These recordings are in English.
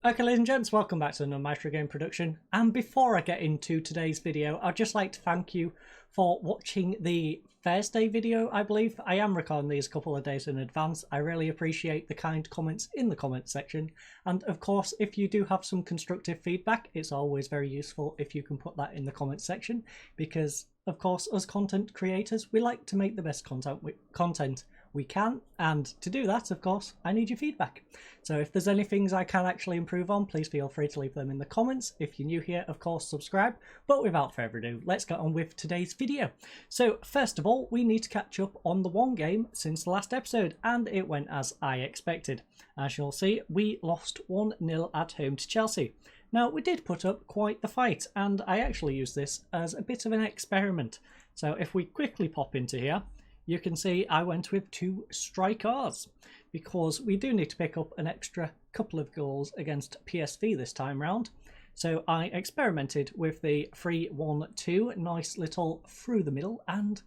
Okay, ladies and gents, welcome back to another Maestro Game production. And before I get into today's video, I'd just like to thank you for watching the Thursday video, I believe. I am recording these a couple of days in advance. I really appreciate the kind comments in the comments section. And of course, if you do have some constructive feedback, it's always very useful if you can put that in the comments section. Because, of course, as content creators, we like to make the best content we can, and to do that, of course, I need your feedback. So if there's any things I can actually improve on, please feel free to leave them in the comments. If you're new here, of course, subscribe. But without further ado, let's get on with today's video. So first of all, we need to catch up on the one game since the last episode, and it went as I expected. As you'll see, we lost 1-0 at home to Chelsea. Now, we did put up quite the fight, and I actually used this as a bit of an experiment. So if we quickly pop into here, you can see I went with 2 strikers because we do need to pick up an extra couple of goals against PSV this time round. So I experimented with the 3-1-2, nice little through the middle, and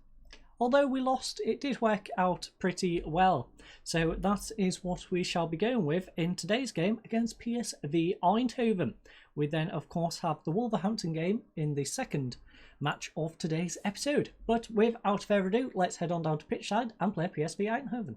although we lost, it did work out pretty well. So that is what we shall be going with in today's game against PSV Eindhoven. We then, of course, have the Wolverhampton game in the second match of today's episode. But without further ado, let's head on down to pitchside and play PSV Eindhoven.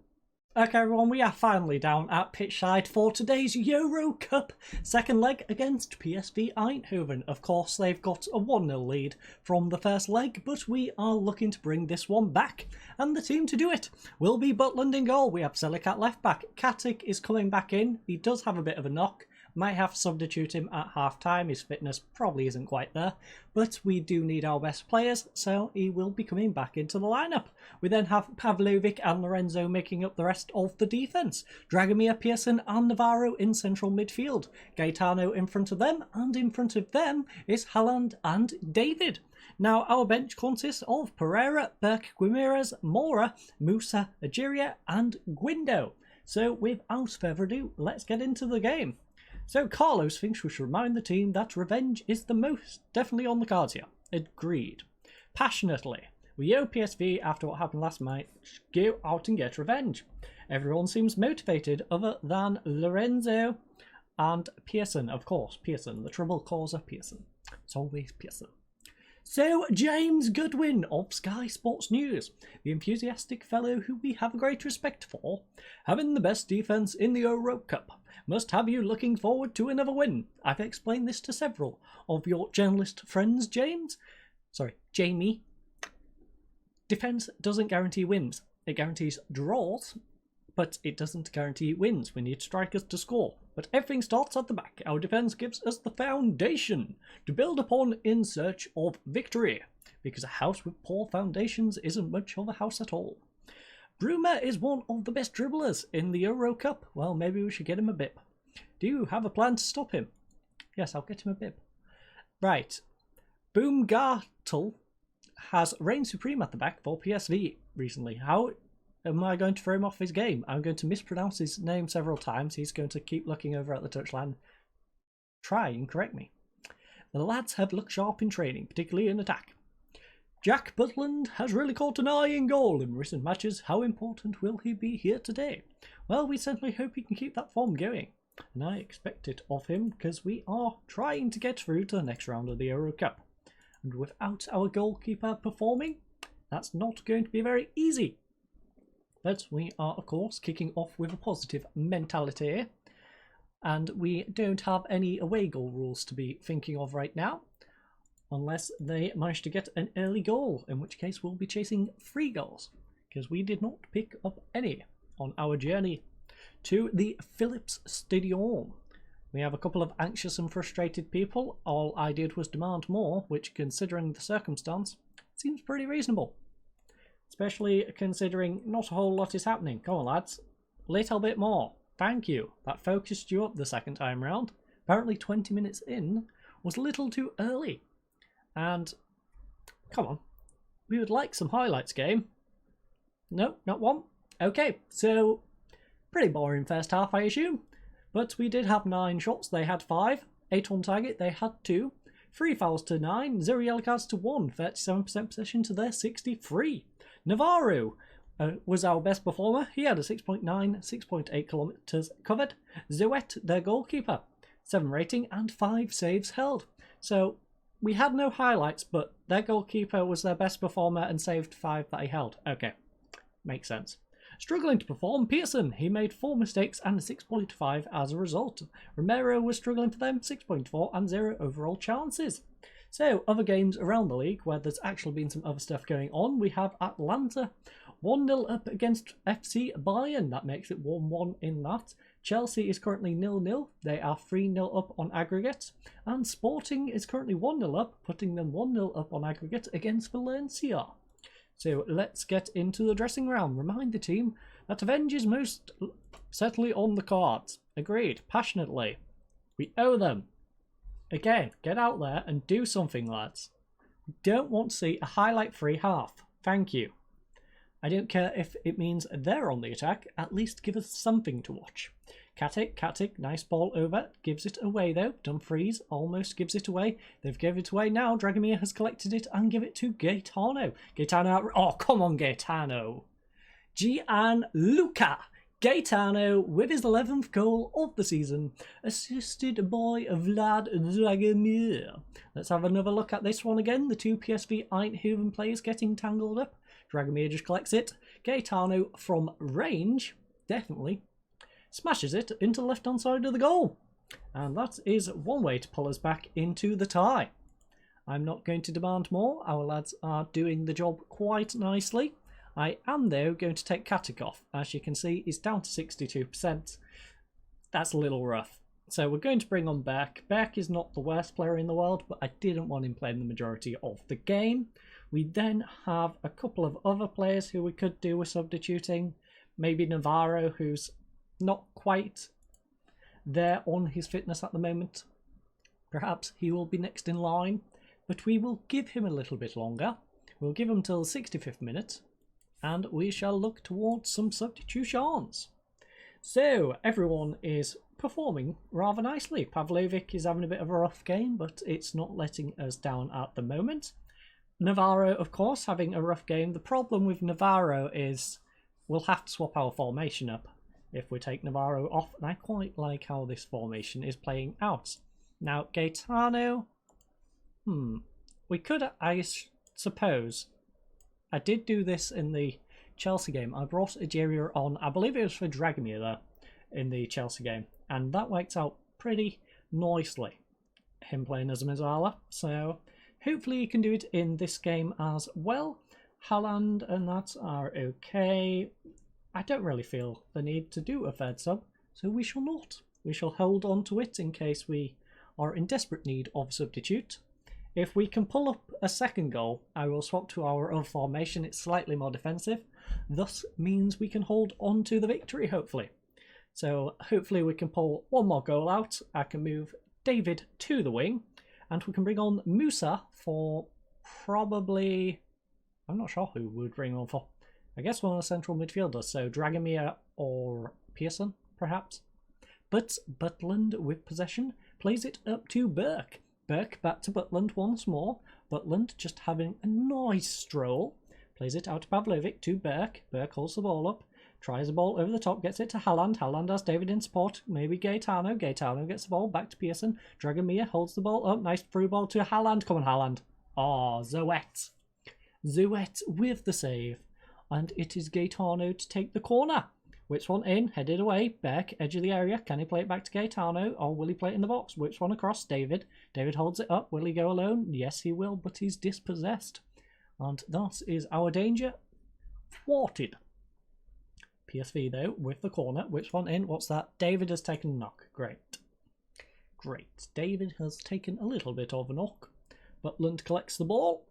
Okay everyone, we are finally down at pitchside for today's Euro Cup second leg against PSV Eindhoven. Of course, they've got a 1-0 lead from the first leg, but we are looking to bring this one back. And the team to do it will be Butland in goal. We have Selikat left back. Katic is coming back in. He does have a bit of a knock. Might have to substitute him at half time. His fitness probably isn't quite there, but we do need our best players, so he will be coming back into the lineup. We then have Pavlovic and Lorenzo making up the rest of the defence. Dragomir, Pearson and Navarro in central midfield. Gaetano in front of them, and in front of them is Haaland and David. Now, our bench consists of Pereira, Burke, Guimaraes, Mora, Musa, Agiria and Guindo. So without further ado, let's get into the game. So Carlos thinks we should remind the team that revenge is the most definitely on the cards here. Agreed. Passionately. We owe PSV after what happened last night. Go out and get revenge. Everyone seems motivated other than Lorenzo and Pearson, of course. Pearson, the trouble causer Pearson. It's always Pearson. So, James Goodwin of Sky Sports News, the enthusiastic fellow who we have a great respect for, having the best defence in the Euro Cup, must have you looking forward to another win. I've explained this to several of your journalist friends, Jamie. Defence doesn't guarantee wins. It guarantees draws, but it doesn't guarantee wins. We need strikers to score. But everything starts at the back. Our defence gives us the foundation to build upon in search of victory. Because a house with poor foundations isn't much of a house at all. Bruma is one of the best dribblers in the Euro Cup. Well, maybe we should get him a bib. Do you have a plan to stop him? Yes, I'll get him a bib. Right. Boomgartel has reigned supreme at the back for PSV recently. How am I going to throw him off his game? I'm going to mispronounce his name several times. He's going to keep looking over at the touchline. Try and correct me. The lads have looked sharp in training, particularly in attack. Jack Butland has really caught an eye in goal in recent matches. How important will he be here today? Well, we certainly hope he can keep that form going. And I expect it of him because we are trying to get through to the next round of the Euro Cup. And without our goalkeeper performing, that's not going to be very easy. But we are, of course, kicking off with a positive mentality. And we don't have any away goal rules to be thinking of right now. Unless they manage to get an early goal, in which case we'll be chasing 3 goals. Because we did not pick up any on our journey to the Philips Stadium. We have a couple of anxious and frustrated people. All I did was demand more, which, considering the circumstance, seems pretty reasonable. Especially considering not a whole lot is happening. Come on, lads. A little bit more. Thank you. That focused you up the second time round. Apparently 20 minutes in was a little too early. And, come on, we would like some highlights, game. No, not one. Okay, so, pretty boring first half, I assume. But we did have 9 shots, they had 5. 8 on target, they had 2. 3 fouls to 9, 0 yellow cards to 1. 37% possession to their 63. Navarro was our best performer. He had a 6.9, 6.8 kilometres covered. Zouet, their goalkeeper, 7 rating, and 5 saves held. So we had no highlights, but their goalkeeper was their best performer and saved 5 that he held. Okay, makes sense. Struggling to perform, Pearson. He made 4 mistakes and 6.5 as a result. Romero was struggling for them, 6.4 and 0 overall chances. So, other games around the league where there's actually been some other stuff going on. We have Atlanta 1-0 up against FC Bayern. That makes it 1-1 in that. Chelsea is currently 0-0. They are 3-0 up on aggregate. And Sporting is currently 1-0 up, putting them 1-0 up on aggregate against Valencia. So let's get into the dressing room. Remind the team that Avenge is most certainly on the cards. Agreed. Passionately. We owe them. Again, get out there and do something, lads. We don't want to see a highlight-free half. Thank you. I don't care if it means they're on the attack. At least give us something to watch. Katic, nice ball over. Gives it away though. Dumfries almost gives it away. They've given it away now. Dragomir has collected it and give it to Gaetano. Gaetano, oh come on Gaetano. Gianluca Gaetano with his 11th goal of the season. Assisted by Vlad Dragomir. Let's have another look at this one again. The 2 PSV Eindhoven players getting tangled up. Dragomir just collects it. Gaetano from range, definitely, smashes it into the left-hand side of the goal. And that is one way to pull us back into the tie. I'm not going to demand more. Our lads are doing the job quite nicely. I am, though, going to take Katic off. As you can see, he's down to 62%. That's a little rough. So we're going to bring on Berk. Berk is not the worst player in the world, but I didn't want him playing the majority of the game. We then have a couple of other players who we could do with substituting. Maybe Navarro, who's not quite there on his fitness at the moment. Perhaps he will be next in line, but we will give him a little bit longer. We'll give him till the 65th minute, and we shall look towards some substitutions. So everyone is performing rather nicely. Pavlovic is having a bit of a rough game, but it's not letting us down at the moment. Navarro, of course, having a rough game. The problem with Navarro is we'll have to swap our formation up if we take Navarro off, and I quite like how this formation is playing out. Now, Gaetano, we could, I suppose, I did do this in the Chelsea game. I brought Egeria on, I believe it was for Dragomir there, in the Chelsea game, and that worked out pretty nicely, him playing as Mazzala, so hopefully you can do it in this game as well. Haaland and that are okay. I don't really feel the need to do a third sub, so we shall not. We shall hold on to it in case we are in desperate need of substitute. If we can pull up a second goal, I will swap to our other formation. It's slightly more defensive, thus means we can hold on to the victory, hopefully. So hopefully we can pull one more goal out. I can move David to the wing, and we can bring on Musa for probably, I'm not sure who we would bring on for. I guess one of the central midfielders, so Dragomir or Pearson, perhaps. But Butland with possession plays it up to Berk. Berk back to Butland once more. Butland just having a nice stroll. Plays it out to Pavlovic to Berk. Berk holds the ball up. Tries the ball over the top, gets it to Haaland. Haaland has David in support. Maybe Gaetano. Gaetano gets the ball back to Pearson. Dragomir holds the ball up. Nice through ball to Haaland. Come on, Haaland. Oh, Zoet. Zoet with the save. And it is Gaetano to take the corner. Which one in? Headed away. Berk, edge of the area. Can he play it back to Gaetano? Or will he play it in the box? Which one across? David. David holds it up. Will he go alone? Yes, he will, but he's dispossessed. And that is our danger thwarted. PSV, though, with the corner. Which one in? What's that? David has taken a knock. Great. Great. David has taken a little bit of a knock. Butland collects the ball.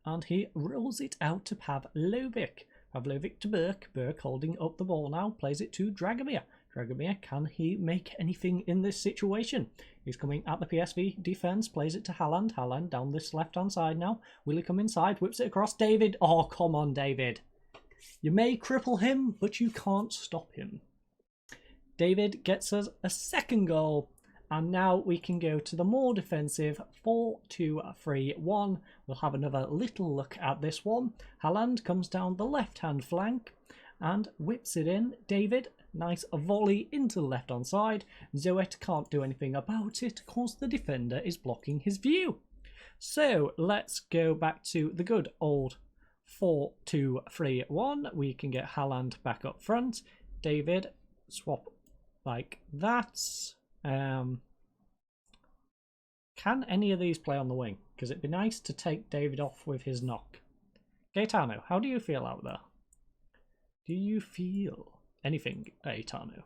And he rolls it out to Pavlovic. Pavlovic to Berk. Berk holding up the ball now. Plays it to Dragomir. Dragomir, can he make anything in this situation? He's coming at the PSV defence. Plays it to Haaland. Haaland down this left-hand side now. Will he come inside? Whips it across. David. Oh, come on, David. You may cripple him, but you can't stop him. David gets us a second goal. And now we can go to the more defensive 4-2-3-1. We'll have another little look at this one. Haaland comes down the left-hand flank and whips it in. David Nice volley into the left hand side. Zoet can't do anything about it because the defender is blocking his view. So let's go back to the good old 4-2-3-1. We can get Haaland back up front. David, swap like that. Can any of these play on the wing? Because it'd be nice to take David off with his knock. Gaetano, how do you feel out there? Do you feel anything, Gaetano?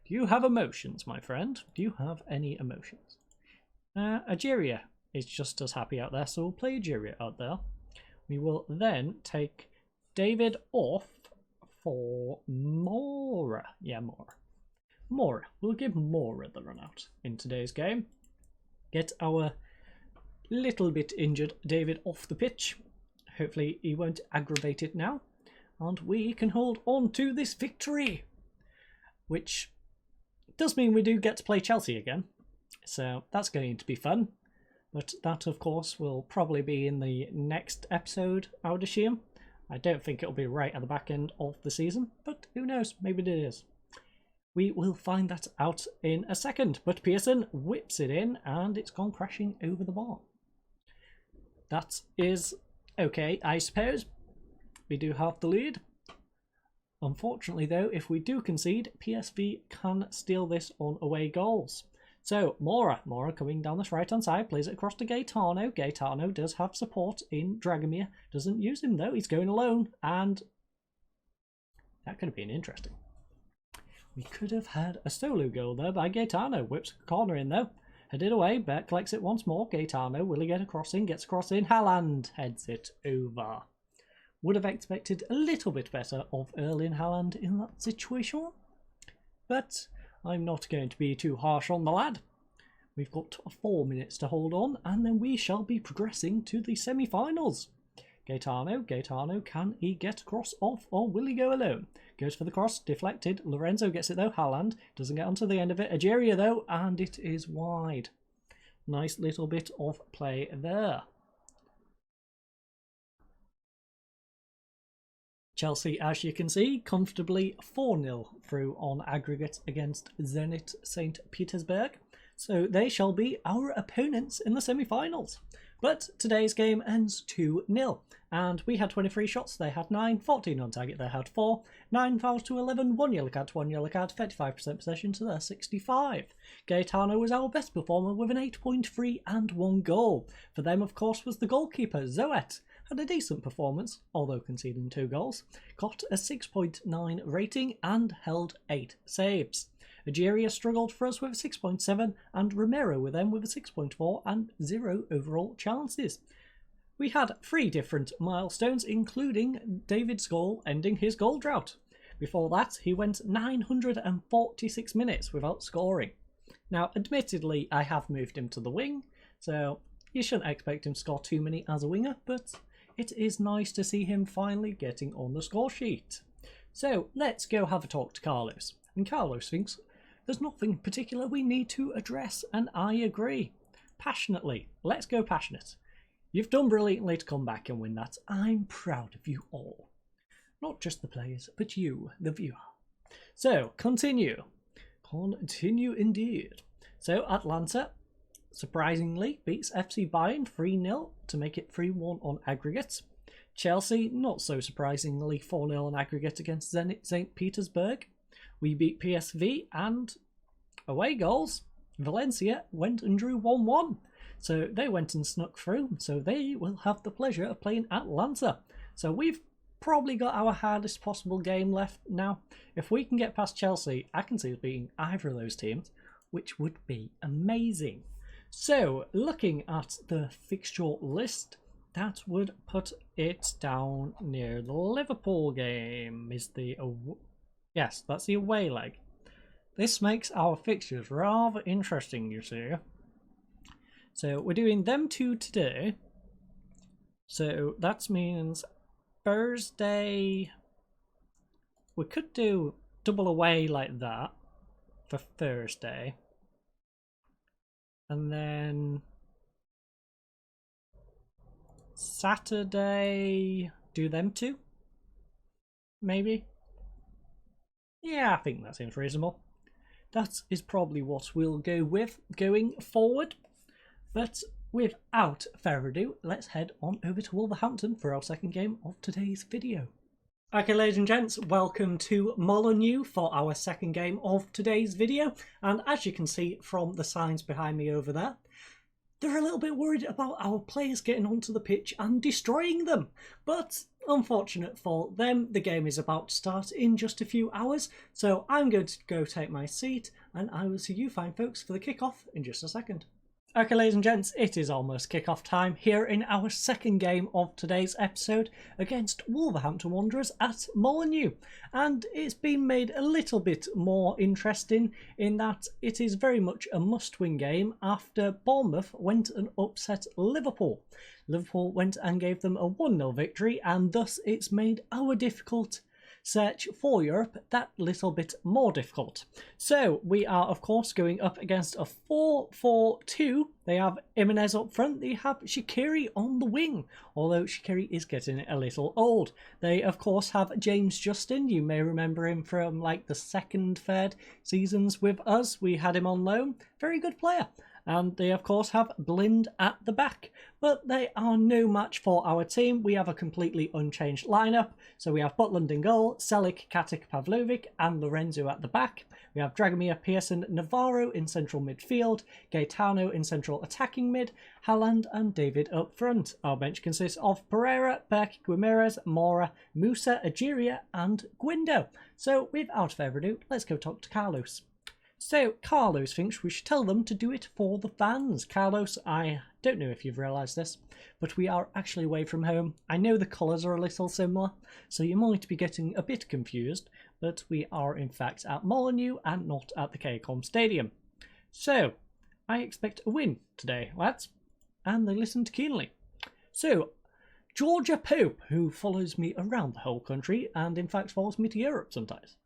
Do you have emotions, my friend? Do you have any emotions? Ageria is just as happy out there, so we'll play Ageria out there. We will then take David off for Mora. Yeah, Mora. Mora. We'll give Mora the run out in today's game. Get our little bit injured David off the pitch. Hopefully he won't aggravate it now. And we can hold on to this victory. Which does mean we do get to play Chelsea again. So that's going to be fun. But that, of course, will probably be in the next episode, I would assume. I don't think it'll be right at the back end of the season. But who knows? Maybe it is. We will find that out in a second. But Pearson whips it in and it's gone crashing over the bar. That is okay, I suppose. We do have the lead. Unfortunately, though, if we do concede, PSV can steal this on away goals. So, Mora coming down this right-hand side, plays it across to Gaetano. Gaetano does have support in Dragomir. Doesn't use him, though. He's going alone, and that could have been interesting. We could have had a solo goal there by Gaetano. Whips a corner in, though. Headed away, Beck collects it once more. Gaetano, will he get a crossing? Gets a crossing. Haaland heads it over. Would have expected a little bit better of Erling Haaland in that situation. But I'm not going to be too harsh on the lad. We've got 4 minutes to hold on, and then we shall be progressing to the semi-finals. Gaetano, can he get across off, or will he go alone? Goes for the cross, deflected. Lorenzo gets it though. Haaland doesn't get onto the end of it. Ageria though, and it is wide. Nice little bit of play there. Chelsea, as you can see, comfortably 4-0 through on aggregate against Zenit St. Petersburg. So they shall be our opponents in the semi-finals. But today's game ends 2-0. And we had 23 shots, they had 9, 14 on target, they had 4, 9 fouls to 11, 1 yellow card, 35% possession to their 65. Gaetano was our best performer with an 8.3 and 1 goal. For them, of course, was the goalkeeper, Zoet. Had a decent performance, although conceding 2 goals, got a 6.9 rating and held 8 saves. Ageria struggled for us with a 6.7 and Romero with them with a 6.4 and 0 overall chances. We had 3 different milestones, including David's goal ending his goal drought. Before that, he went 946 minutes without scoring. Now, admittedly, I have moved him to the wing, so you shouldn't expect him to score too many as a winger, but it is nice to see him finally getting on the score sheet. So let's go have a talk to Carlos. And Carlos thinks there's nothing particular we need to address, and I agree. Passionately. Let's go passionate. You've done brilliantly to come back and win that. I'm proud of you all. Not just the players, but you, the viewer. So, continue. Continue indeed. So, Atlanta surprisingly beats FC Bayern 3-0 to make it 3-1 on aggregate. Chelsea, not so surprisingly, 4-0 on aggregate against Zenit St. Petersburg. We beat PSV, and away goals, Valencia went and drew 1-1. So they went and snuck through, so they will have the pleasure of playing Atlanta. So we've probably got our hardest possible game left now. If we can get past Chelsea, I can see us beating either of those teams, which would be amazing. So, looking at the fixture list, that would put it down near the Liverpool game. Yes, that's the away leg. This makes our fixtures rather interesting, you see. So, we're doing them 2 today. So, that means Thursday. We could do double away like that for Thursday. And then Saturday, do them 2? Maybe? Yeah, I think that seems reasonable. That is probably what we'll go with going forward. But without further ado, let's head on over to Wolverhampton for our second game of today's video. Okay, ladies and gents, welcome to Molyneux for our second game of today's video. And as you can see from the signs behind me over there, they're a little bit worried about our players getting onto the pitch and destroying them. But unfortunate for them, the game is about to start in just a few hours. So I'm going to go take my seat and I will see you fine folks for the kickoff in just a second. Okay, ladies and gents, it is almost kickoff time here in our second game of today's episode against Wolverhampton Wanderers at Molyneux. And it's been made a little bit more interesting in that it is very much a must-win game after Bournemouth went and upset Liverpool. Liverpool went and gave them a 1-0 victory, and thus it's made our difficult search for Europe that little bit more difficult. So we are of course going up against a 4-4-2. They have Jimenez up front, they have Shaqiri on the wing, although Shaqiri is getting a little old. They of course have James Justin, you may remember him from like the second, third seasons with us. We had him on loan, very good player. And they of course have Blind at the back, but they are no match for our team. We have a completely unchanged lineup. So we have Butland in goal, Selic, Katic, Pavlovic and Lorenzo at the back. We have Dragomir, Pearson, Navarro in central midfield, Gaetano in central attacking mid, Haaland and David up front. Our bench consists of Pereira, Berke, Guimarães, Mora, Musa, Agiria and Guindo. So without further ado, let's go talk to Carlos. So, Carlos thinks we should tell them to do it for the fans. Carlos, I don't know if you've realised this, but we are actually away from home. I know the colours are a little similar, so you might be getting a bit confused, but we are in fact at Molyneux and not at the KCOM Stadium. So, I expect a win today, lads, and they listened keenly. So, Georgia Pope, who follows me around the whole country, and in fact follows me to Europe sometimes.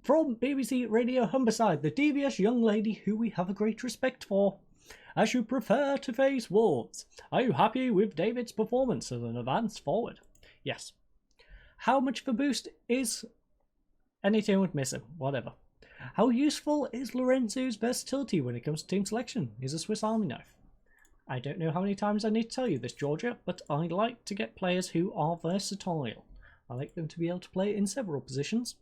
From BBC Radio Humberside, the devious young lady who we have a great respect for. As you prefer to face Wolves, are you happy with David's performance as an advance forward? Yes. How much of a boost is anything would miss him? Whatever. How useful is Lorenzo's versatility when it comes to team selection? He's a Swiss Army knife. I don't know how many times I need to tell you this, Georgia, but I like to get players who are versatile. I like them to be able to play in several positions.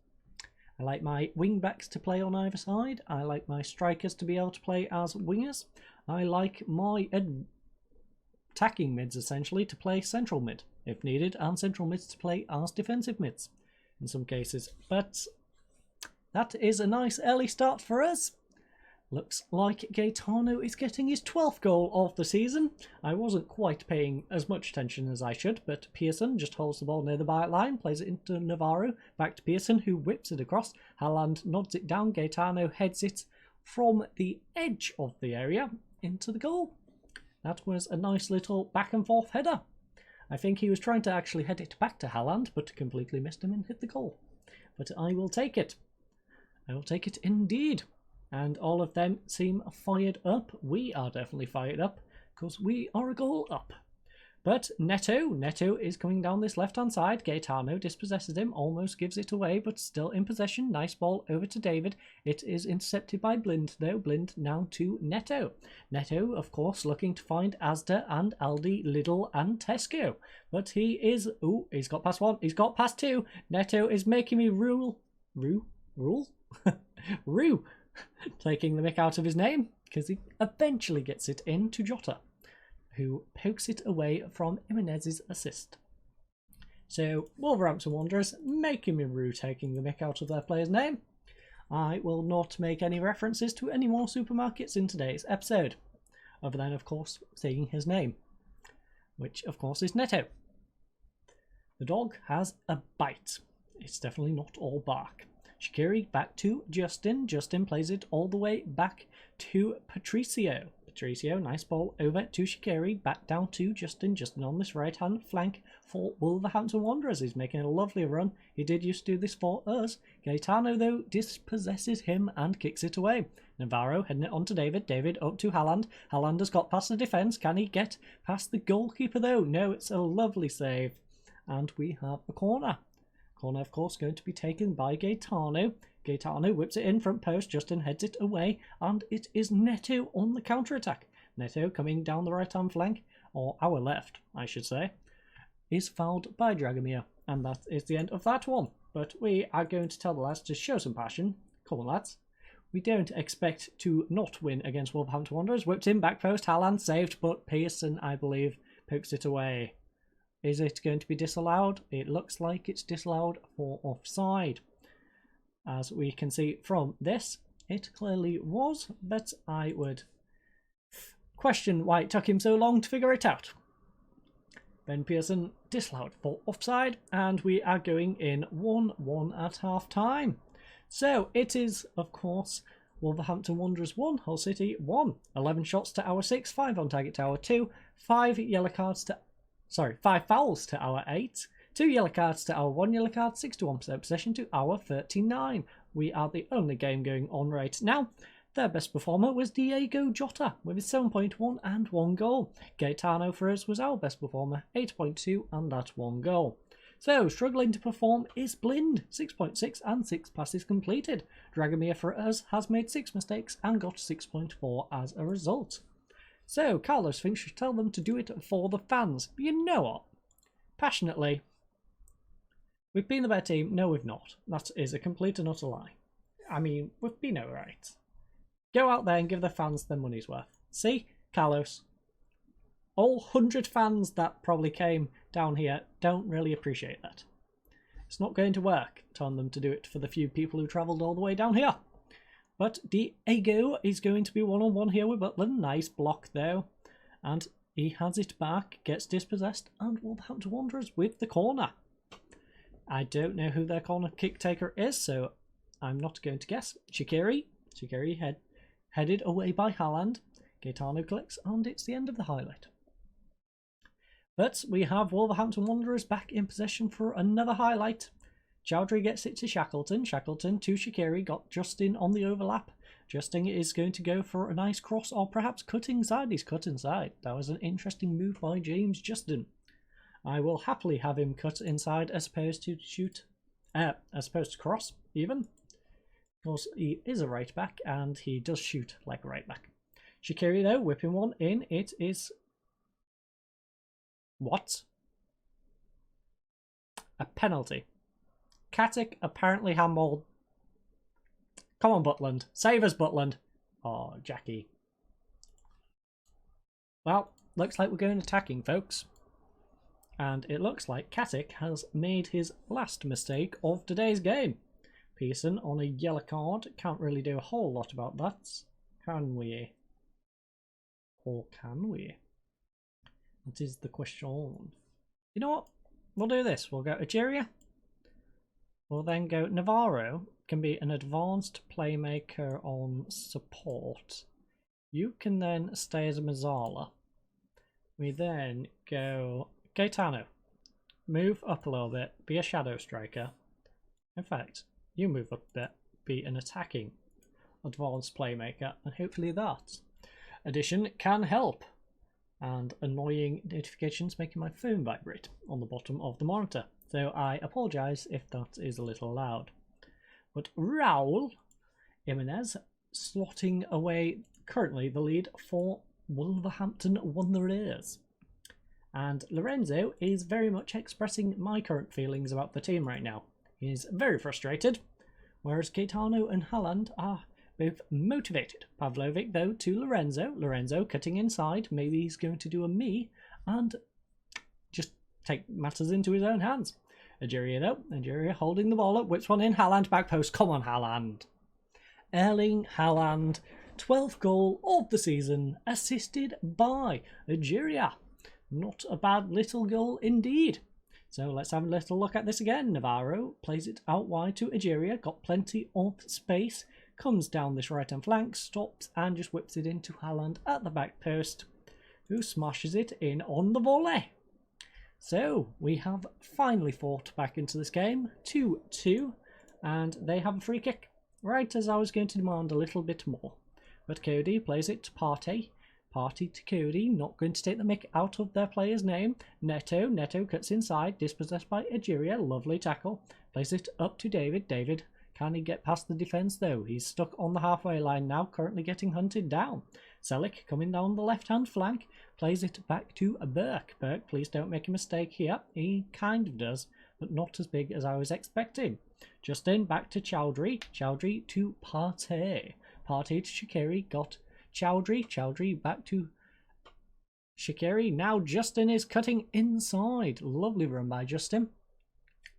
I like my wing-backs to play on either side. I like my strikers to be able to play as wingers. I like my attacking mids, essentially, to play central mid, if needed, and central mids to play as defensive mids, in some cases. But that is a nice early start for us. Looks like Gaetano is getting his 12th goal of the season. I wasn't quite paying as much attention as I should, but Pearson just holds the ball near the byline, plays it into Navarro, back to Pearson, who whips it across. Haaland nods it down, Gaetano heads it from the edge of the area into the goal. That was a nice little back and forth header. I think he was trying to actually head it back to Haaland, but completely missed him and hit the goal. But I will take it. I will take it indeed. And all of them seem fired up. We are definitely fired up because we are a goal up. But Neto is coming down this left-hand side. Gaetano dispossesses him, almost gives it away, but still in possession. Nice ball over to David. It is intercepted by Blind, though. Blind now to Neto. Neto, of course, looking to find Asda and Aldi, Lidl and Tesco. But he is... Ooh, he's got past one. He's got past two. Neto is making me rule? Rule? Taking the mick out of his name, because he eventually gets it in to Jota, who pokes it away from Jimenez's assist. So, Wolverhampton Wanderers making me rue taking the mick out of their player's name. I will not make any references to any more supermarkets in today's episode, other than, of course, saying his name, which, of course, is Neto. The dog has a bite. It's definitely not all bark. Shaqiri back to Justin. Justin plays it all the way back to Patricio. Patricio, nice ball over to Shaqiri. Back down to Justin. Justin on this right-hand flank for Wolverhampton Wanderers. He's making a lovely run. He did used to do this for us. Gaetano, though, dispossesses him and kicks it away. Navarro heading it on to David. David up to Haaland. Haaland has got past the defence. Can he get past the goalkeeper, though? No, it's a lovely save. And we have a corner. Corner, of course, going to be taken by Gaetano. Gaetano whips it in front post, Justin heads it away, and it is Neto on the counter-attack. Neto coming down the right-hand flank, or our left, I should say, is fouled by Dragomir, and that is the end of that one. But we are going to tell the lads to show some passion. Come on, lads. We don't expect to not win against Wolverhampton Wanderers. Whipped in, back post, Haaland saved, but Pearson, I believe, pokes it away. Is it going to be disallowed? It looks like it's disallowed for offside. As we can see from this, it clearly was, but I would question why it took him so long to figure it out. Ben Pearson disallowed for offside, and we are going in 1-1 at half time. So it is, of course, Wolverhampton Wanderers 1, Hull City 1. 11 shots to our 6, 5 on target to our 2, 5 fouls to our 8, 2 yellow cards to our 1 yellow card, 61% possession to our 39. We are the only game going on right now. Their best performer was Diego Jota with his 7.1 and 1 goal. Gaetano for us was our best performer, 8.2 and that 1 goal. So, struggling to perform is Blind, 6.6 and 6 passes completed. Dragomir for us has made 6 mistakes and got 6.4 as a result. So, Carlos thinks should tell them to do it for the fans. But you know what? Passionately, we've been the better team. No, we've not. That is a complete and utter lie. I mean, we've been alright. Go out there and give the fans their money's worth. See, Carlos, all 100 fans that probably came down here don't really appreciate that. It's not going to work telling them to do it for the few people who travelled all the way down here. But Diego is going to be one-on-one here with Butland. Nice block though. And he has it back, gets dispossessed, and Wolverhampton Wanderers with the corner. I don't know who their corner kick taker is, so I'm not going to guess. Shaqiri headed away by Haaland. Gaetano clicks, and it's the end of the highlight. But we have Wolverhampton Wanderers back in possession for another highlight. Chowdhury gets it to Shackleton. Shackleton to Shaqiri, got Justin on the overlap. Justin is going to go for a nice cross, or perhaps cut inside. He's cut inside. That was an interesting move by James Justin. I will happily have him cut inside as opposed to cross, even. Because he is a right back and he does shoot like a right back. Shaqiri though, whipping one in. It is... what? A penalty. Katic apparently handballed. Come on, Butland. Save us, Butland. Oh, Jackie. Well, looks like we're going attacking, folks. And it looks like Katic has made his last mistake of today's game. Pearson on a yellow card. Can't really do a whole lot about that. Can we? Or can we? That is the question. You know what? We'll do this. We'll go Egeria. We'll then go Navarro. Can be an advanced playmaker on support. You can then stay as a Mazzala. We then go Gaetano. Move up a little bit. Be a shadow striker. In fact, you move up a bit. Be an attacking advanced playmaker. And hopefully that addition can help. And annoying notifications making my phone vibrate on the bottom of the monitor. So I apologise if that is a little loud. But Raul Jimenez slotting away currently the lead for Wolverhampton Wanderers. And Lorenzo is very much expressing my current feelings about the team right now. He is very frustrated, whereas Gaetano and Haaland are both motivated. Pavlovic though to Lorenzo. Lorenzo cutting inside. Maybe he's going to do a me and just take matters into his own hands. Egeria though. Egeria holding the ball up. Whips one in. Haaland back post. Come on, Haaland. Erling Haaland. 12th goal of the season. Assisted by Egeria. Not a bad little goal indeed. So let's have a little look at this again. Navarro plays it out wide to Egeria. Got plenty of space. Comes down this right hand flank. Stops and just whips it into Haaland at the back post, who smashes it in on the volley. So we have finally fought back into this game. 2-2. And they have a free kick. Right as I was going to demand a little bit more. But Cody plays it to Partey. Partey to Cody. Not going to take the mick out of their player's name. Neto. Neto cuts inside. Dispossessed by Egeria. Lovely tackle. Plays it up to David. David Can he get past the defence though? He's stuck on the halfway line now, currently getting hunted down. Selic coming down the left-hand flank, plays it back to Burke. Burke, please don't make a mistake here. He kind of does, but not as big as I was expecting. Justin back to Chowdhury. Chowdhury to Partey. Partey to Shaqiri. Got Chowdhury. Chowdhury back to Shaqiri. Now Justin is cutting inside. Lovely run by Justin.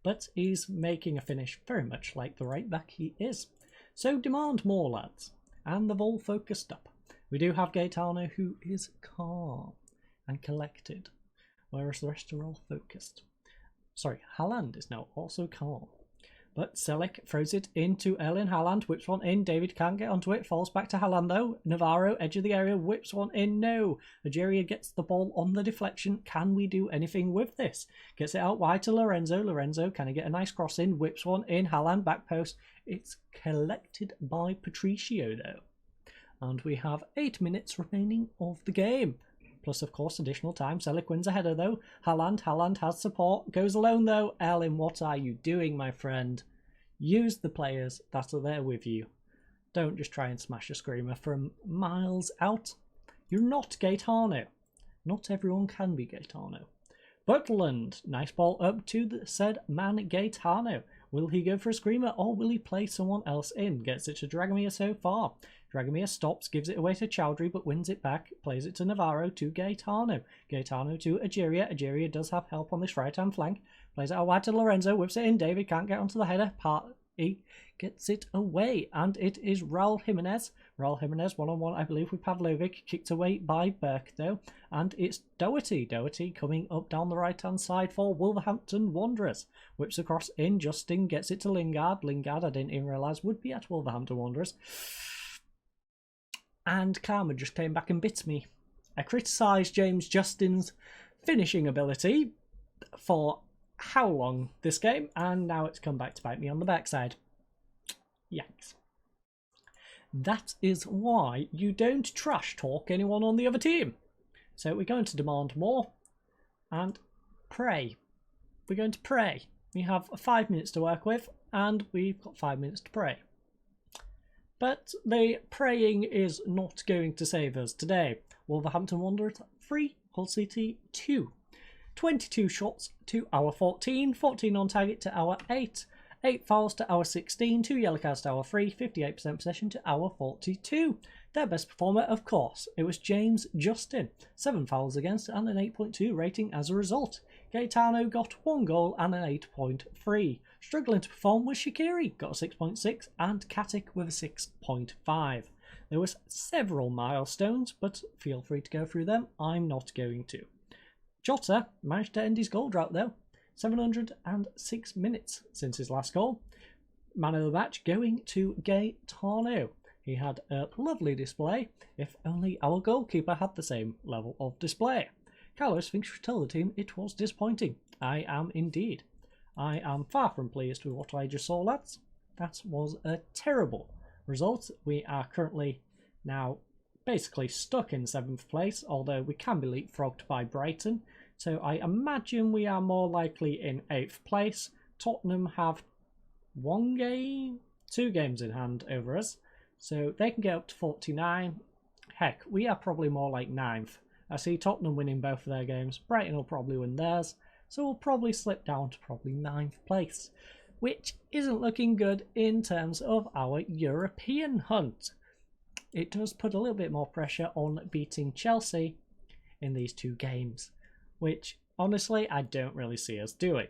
But he's making a finish very much like the right back he is. So demand more, lads. And they've all focused up. We do have Gaetano, who is calm and collected, whereas the rest are all focused. Sorry, Haaland is now also calm. But Selic throws it into Erling Haaland, whips one in. David can't get onto it, falls back to Haaland though. Navarro, edge of the area, whips one in. No, Algeria gets the ball on the deflection. Can we do anything with this? Gets it out wide to Lorenzo. Lorenzo, can he get a nice cross in? Whips one in. Haaland, back post. It's collected by Patricio though. And we have 8 minutes remaining of the game. Plus, of course, additional time. Selic wins a header, though. Haaland has support. Goes alone, though. Erling, what are you doing, my friend? Use the players that are there with you. Don't just try and smash a screamer from miles out. You're not Gaetano. Not everyone can be Gaetano. Butland. Nice ball up to the said man Gaetano. Will he go for a screamer or will he play someone else in? Gets it to Dragomir so far. Dragomir stops, gives it away to Chowdhury but wins it back. Plays it to Navarro to Gaetano. Gaetano to Algeria. Algeria does have help on this right hand flank. Plays it out wide to Lorenzo. Whips it in. David can't get onto the header. He gets it away. And it is Raul Jimenez. Raul Jimenez one-on-one, I believe, with Pavlovic. Kicked away by Burke though. And it's Doherty. Doherty coming up down the right hand side for Wolverhampton Wanderers. Whips across in. Justin gets it to Lingard. Lingard, I didn't even realise, would be at Wolverhampton Wanderers. And karma just came back and bit me. I criticised James Justin's finishing ability for how long this game, and now it's come back to bite me on the backside. Yikes. That is why you don't trash talk anyone on the other team. So we're going to demand more and pray. We're going to pray. We have 5 minutes to work with, and we've got 5 minutes to pray. But the praying is not going to save us today. Wolverhampton Wanderers 3, Hull City 2. 22 shots to our 14, 14 on target to our 8, 8 fouls to our 16, 2 yellow cards to our 3, 58% possession to our 42. Their best performer, of course, it was James Justin. 7 fouls against and an 8.2 rating as a result. Gaetano got 1 goal and an 8.3. Struggling to perform was Shaqiri, got a 6.6, and Katic with a 6.5. There was several milestones, but feel free to go through them. I'm not going to. Jota managed to end his goal drought though. 706 minutes since his last goal. Man of the match going to Gaetano. He had a lovely display, if only our goalkeeper had the same level of display. Carlos thinks we should tell the team it was disappointing. I am indeed. I am far from pleased with what I just saw, lads. That was a terrible result. We are currently now basically stuck in 7th place, although we can be leapfrogged by Brighton. So I imagine we are more likely in 8th place. Tottenham have 2 games in hand over us. So they can get up to 49. Heck, we are probably more like 9th. I see Tottenham winning both of their games. Brighton will probably win theirs. So we'll probably slip down to probably 9th place, which isn't looking good in terms of our European hunt. It does put a little bit more pressure on beating Chelsea in these 2 games, which honestly I don't really see us doing.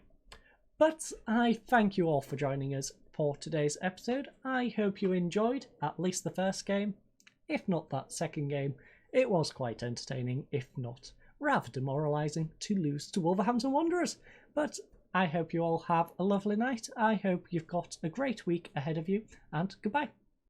But I thank you all for joining us for today's episode. I hope you enjoyed at least the first game. If not that second game, it was quite entertaining, if not rather demoralising to lose to Wolverhampton Wanderers. But I hope you all have a lovely night. I hope you've got a great week ahead of you, and goodbye.